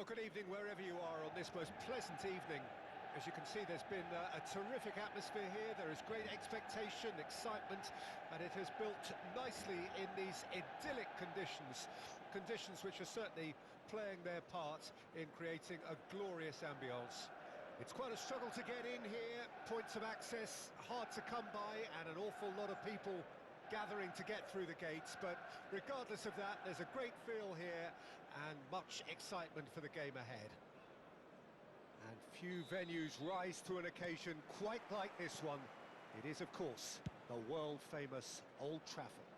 Well, good evening wherever you are on this most pleasant evening. As you can see, there's been a terrific atmosphere here. There is great expectation, excitement, and it has built nicely in these idyllic conditions. Conditions which are certainly playing their part in creating a glorious ambience. It's quite a struggle to get in here, points of access hard to come by, and an awful lot of people gathering to get through the gates, but regardless of that, there's a great feel here and much excitement for the game ahead. And few venues rise to an occasion quite like this one. It is, of course, the world-famous Old Trafford.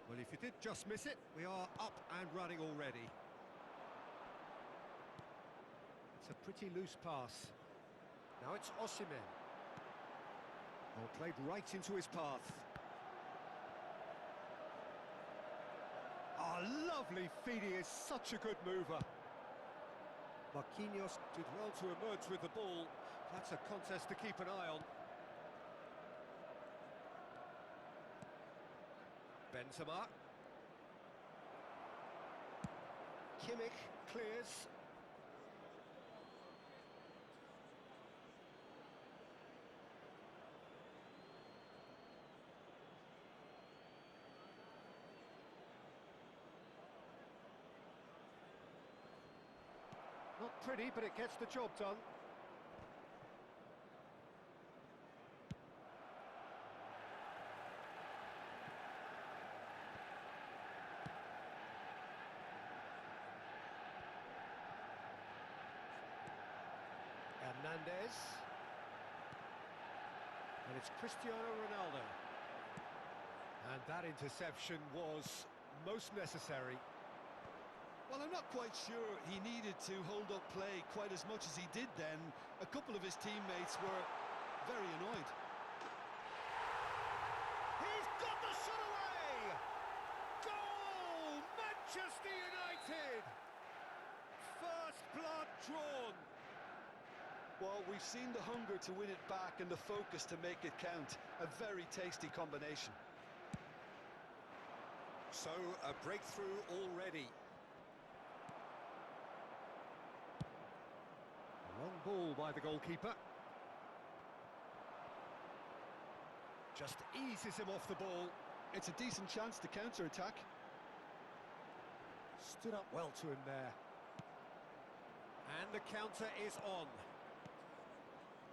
Well, if you did just miss it, we are up and running already. It's a pretty loose pass. Now it's Osimhen. Well, played right into his path. Lovely feed, he is such a good mover. Marquinhos did well to emerge with the ball. That's a contest to keep an eye on. Benzema. Kimmich clears. Not pretty, but it gets the job done. Hernandez. And it's Cristiano Ronaldo. And that interception was most necessary. Well, I'm not quite sure he needed to hold up play quite as much as he did then. A couple of his teammates were very annoyed. He's got the shot away! Goal! Manchester United! First blood drawn. Well, we've seen the hunger to win it back and the focus to make it count. A very tasty combination. So, a breakthrough already. Long ball by the goalkeeper. Just eases him off the ball. It's a decent chance to counter-attack. Stood up well to him there. And the counter is on.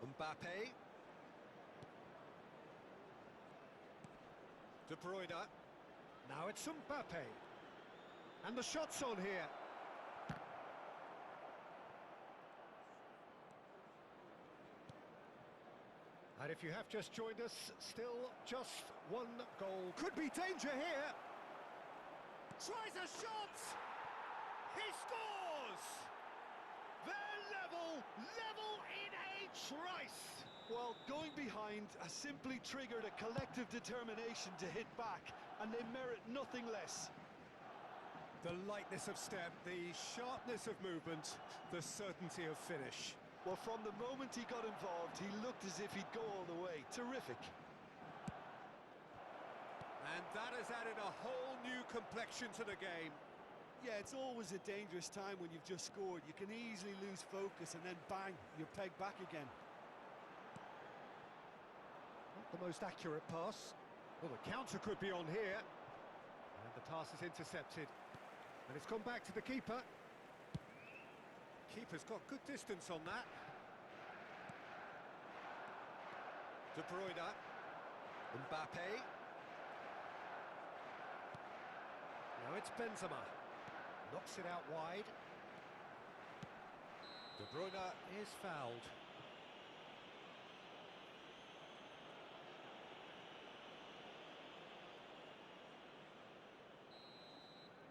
Mbappe. De Bruyne. Now it's Mbappe. And the shot's on here. And if you have just joined us, still just one goal. Could be danger here. Tries a shot. He scores. They're level in a trice. Well, going behind has simply triggered a collective determination to hit back, and they merit nothing less. The lightness of step, the sharpness of movement, the certainty of finish. Well, from the moment he got involved, he looked as if he'd go all the way. Terrific. And that has added a whole new complexion to the game. Yeah, it's always a dangerous time when you've just scored. You can easily lose focus and then bang, you're pegged back again. Not the most accurate pass. Well, the counter could be on here. And the pass is intercepted. And it's gone back to the keeper. Keeper's got good distance on that. De Bruyne. Mbappe. Now it's Benzema. Knocks it out wide. De Bruyne is fouled.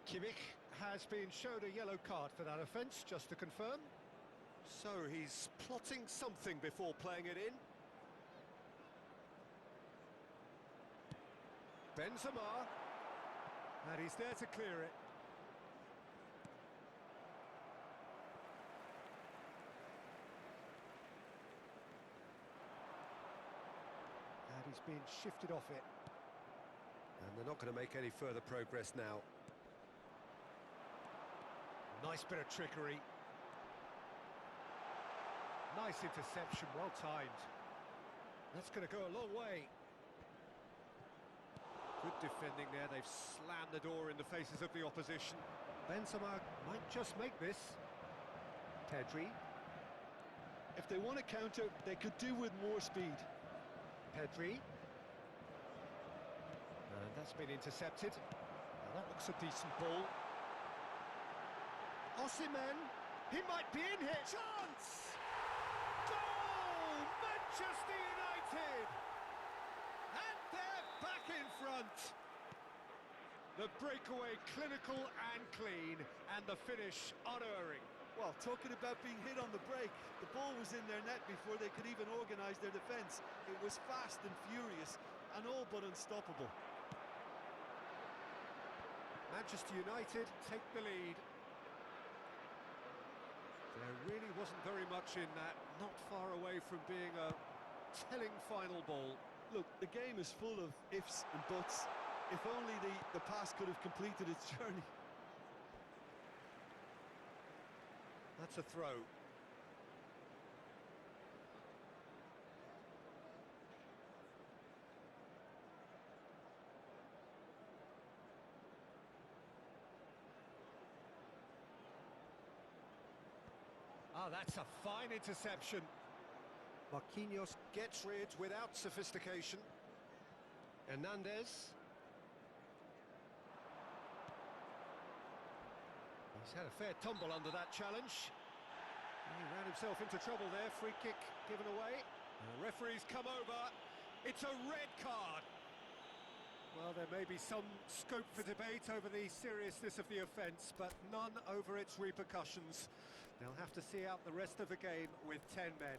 Kimmich has been shown a yellow card for that offence, just to confirm. So he's plotting something before playing it in. Benzema. And he's there to clear it. And he's been shifted off it. And they're not going to make any further progress now. Nice bit of trickery. Nice interception, well timed. That's going to go a long way. Good defending there, they've slammed the door in the faces of the opposition. Benzema might just make this. Pedri. If they want to counter, they could do with more speed. Pedri. And that's been intercepted. Now that looks a decent ball. Osimhen, he might be in here. Chance! Goal! Manchester United! And they're back in front. The breakaway clinical and clean, and the finish unerring. Well, talking about being hit on the break, the ball was in their net before they could even organise their defence. It was fast and furious, and all but unstoppable. Manchester United take the lead. There really wasn't very much in that, not far away from being a telling final ball. Look, the game is full of ifs and buts. If only the pass could have completed its journey. That's a throw. Ah, that's a fine interception. Marquinhos gets rid without sophistication. Hernandez. He's had a fair tumble under that challenge. He ran himself into trouble there. Free kick given away. The referee's come over. It's a red card. Well, there may be some scope for debate over the seriousness of the offence, but none over its repercussions. They'll have to see out the rest of the game with 10 men.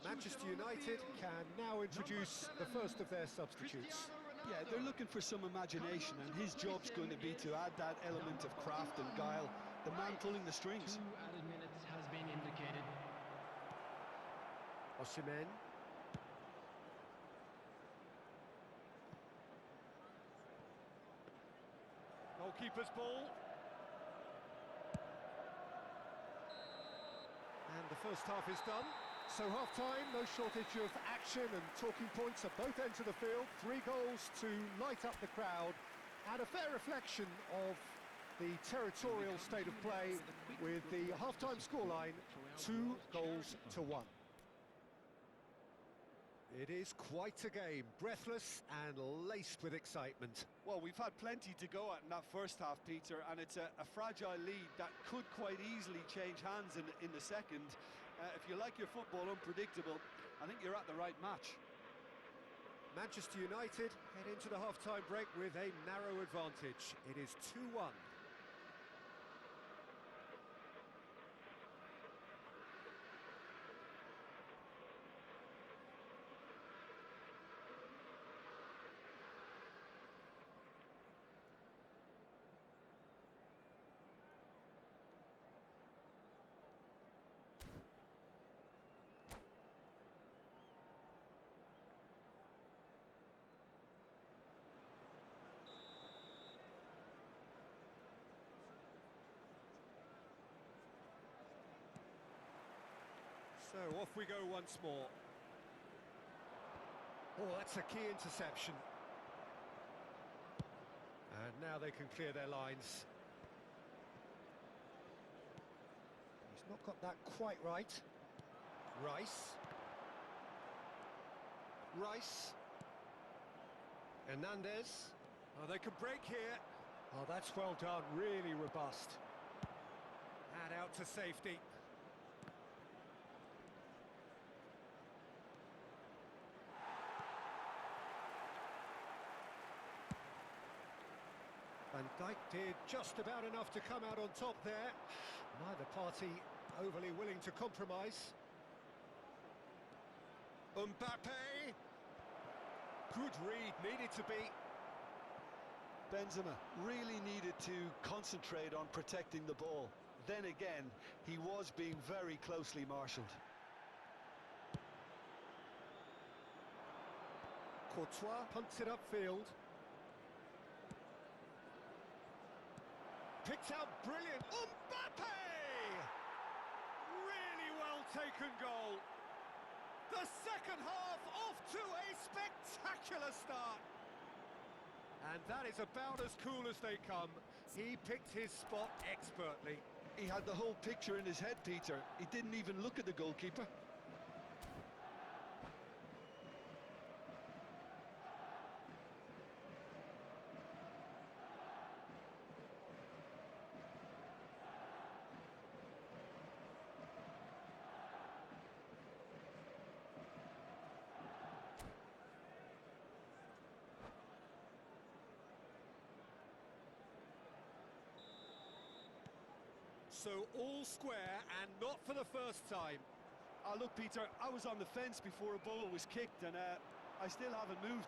Manchester United can now introduce the first of their substitutes. Yeah, they're looking for some imagination, and his job's going to be to add that element of craft and guile, the man pulling the strings. 2 added minutes has been indicated. Osimhen. Goalkeeper's ball. And the first half is done. So half-time, no shortage of action and talking points at both ends of the field. 3 goals to light up the crowd, and a fair reflection of the territorial state of play with the half-time scoreline 2 goals to 1. It is quite a game, breathless and laced with excitement. Well, we've had plenty to go at in that first half, Peter, and it's a fragile lead that could quite easily change hands in the second. If you like your football unpredictable, I think you're at the right match. Manchester United head into the half-time break with a narrow advantage. It is 2-1. So off we go once more. Oh, that's a key interception. And now they can clear their lines. He's not got that quite right. Rice. Hernandez. Oh, they can break here. Oh, that's well done, really robust. And out to safety. And Dijk did just about enough to come out on top there. Neither party overly willing to compromise. Mbappe. Good read, needed to be. Benzema really needed to concentrate on protecting the ball. Then again, he was being very closely marshalled. Courtois punts it upfield. Picked out brilliant. Mbappe! Really well taken goal. The second half off to a spectacular start. And that is about as cool as they come. He picked his spot expertly. He had the whole picture in his head, Peter. He didn't even look at the goalkeeper. So all square, and not for the first time. Look, Peter, I was on the fence before a ball was kicked, and I still haven't moved.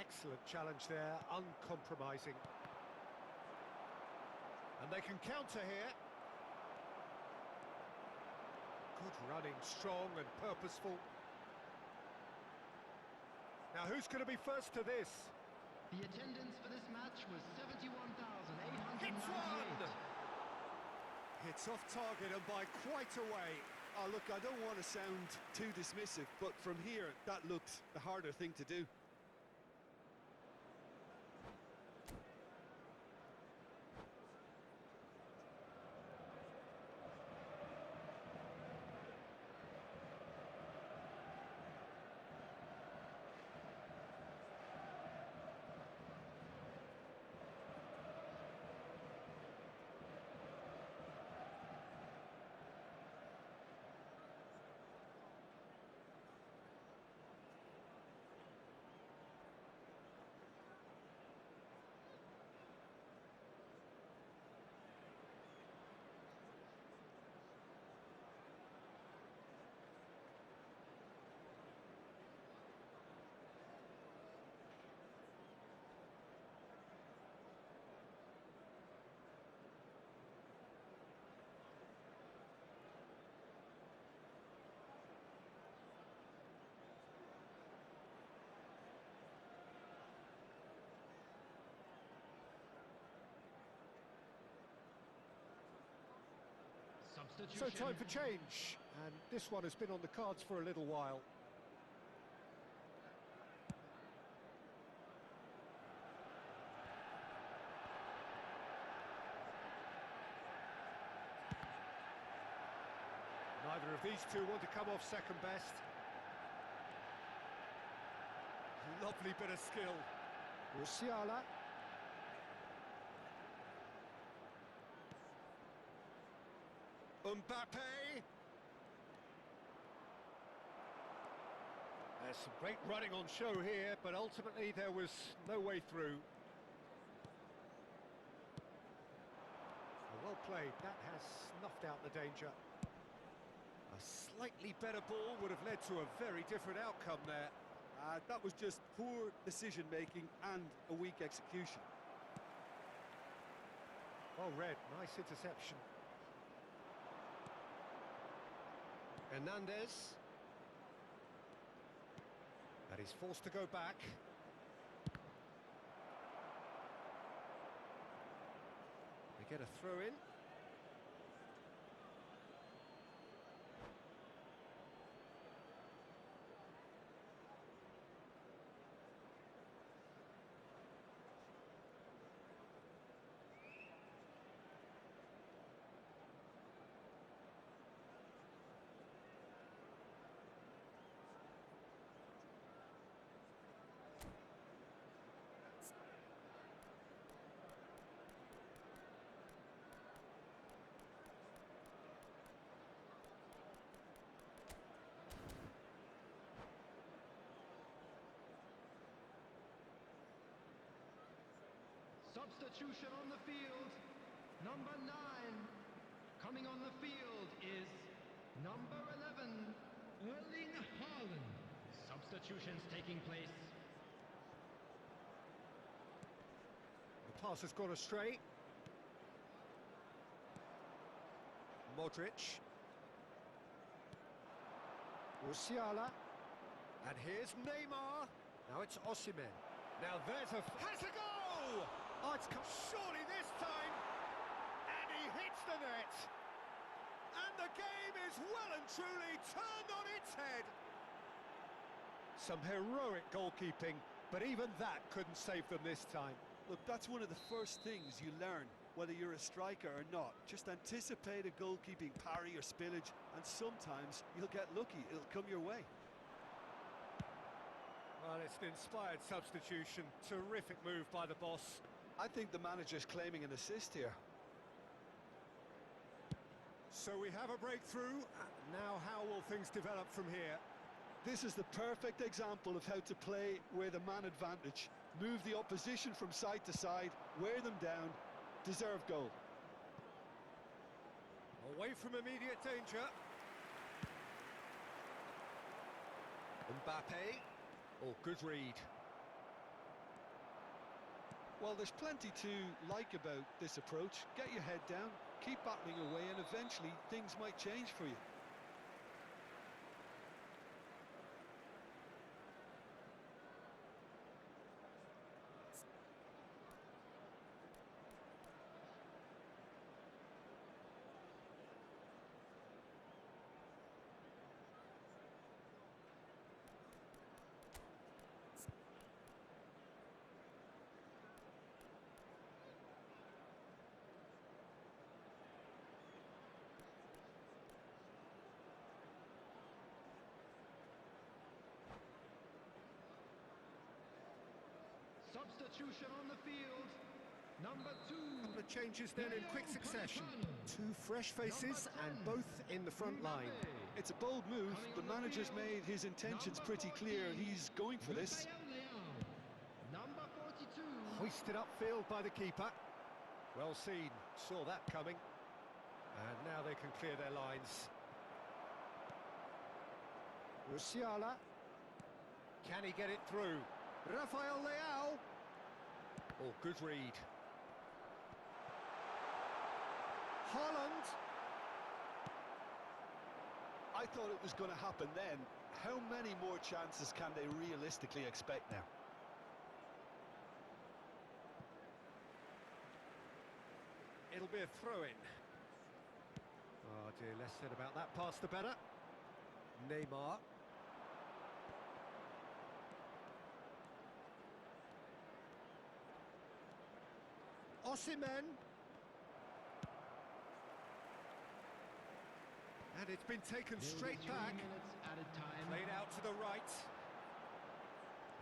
Excellent challenge there, uncompromising. And they can counter here. Good running, strong and purposeful. Now who's going to be first to this? The attendance for this match was Hits one! 71,898. Hits off target and by quite a way. Look, I don't want to sound too dismissive, but from here, that looked the harder thing to do. So time for change, and this one has been on the cards for a little while. Neither of these two want to come off second best. Lovely bit of skill. Musiala. Mbappe. There's some great running on show here, but ultimately there was no way through. Well played, that has snuffed out the danger. A slightly better ball would have led to a very different outcome there. That was just poor decision-making and a weak execution. Well read, nice interception. Hernandez. And he's forced to go back. They get a throw in. Substitution on the field. Number 9. Coming on the field is number 11, Erling Haaland. Substitutions taking place. The pass has gone astray. Modric. Musiala. And here's Neymar. Now it's Osimhen. Now there's a... Has a goal! Oh, it's come surely this time. And he hits the net. And the game is well and truly turned on its head. Some heroic goalkeeping, but even that couldn't save them this time. Look, that's one of the first things you learn, whether you're a striker or not. Just anticipate a goalkeeping parry or spillage, and sometimes you'll get lucky. It'll come your way. Well, it's an inspired substitution. Terrific move by the boss. I think the manager's claiming an assist here. So we have a breakthrough. Now how will things develop from here? This is the perfect example of how to play with a man advantage. Move the opposition from side to side, wear them down, deserve goal. Away from immediate danger. Mbappe. Oh, good read. Well, there's plenty to like about this approach. Get your head down, keep battling away, and eventually things might change for you. Substitution on the field. Number 2. Couple of changes then in quick succession. Two fresh faces and both in the front line. It's a bold move. The manager's made his intentions pretty clear. He's going for this. Number 42. Hoisted upfield by the keeper. Well seen, saw that coming. And now they can clear their lines. Musiala. Can he get it through? Rafael Leao. Oh, good read. Haaland. I thought it was going to happen then. How many more chances can they realistically expect now? It'll be a throw-in. Oh dear, less said about that pass the better. Neymar. Osimhen. And it's been taken straight back. Played out to the right.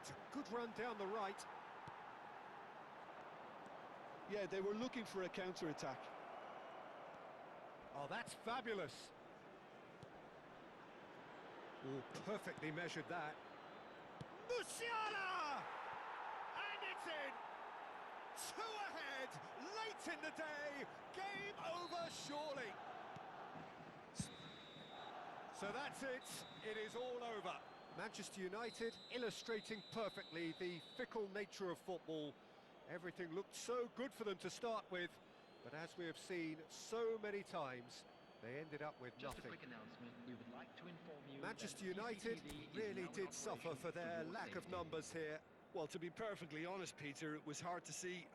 It's a good run down the right. Yeah, they were looking for a counter-attack. Oh, that's fabulous. Oh, perfectly measured that. Musiala! And it's in! 2 ahead, late in the day, game over surely. So that's it, it is all over. Manchester United illustrating perfectly the fickle nature of football. Everything looked so good for them to start with, but as we have seen so many times, they ended up with Just nothing. a quick announcement. We would like to inform you Manchester that United CCTV is really now in did suffer operation for their your lack of safety. numbers here. Well, to be perfectly honest, Peter, it was hard to see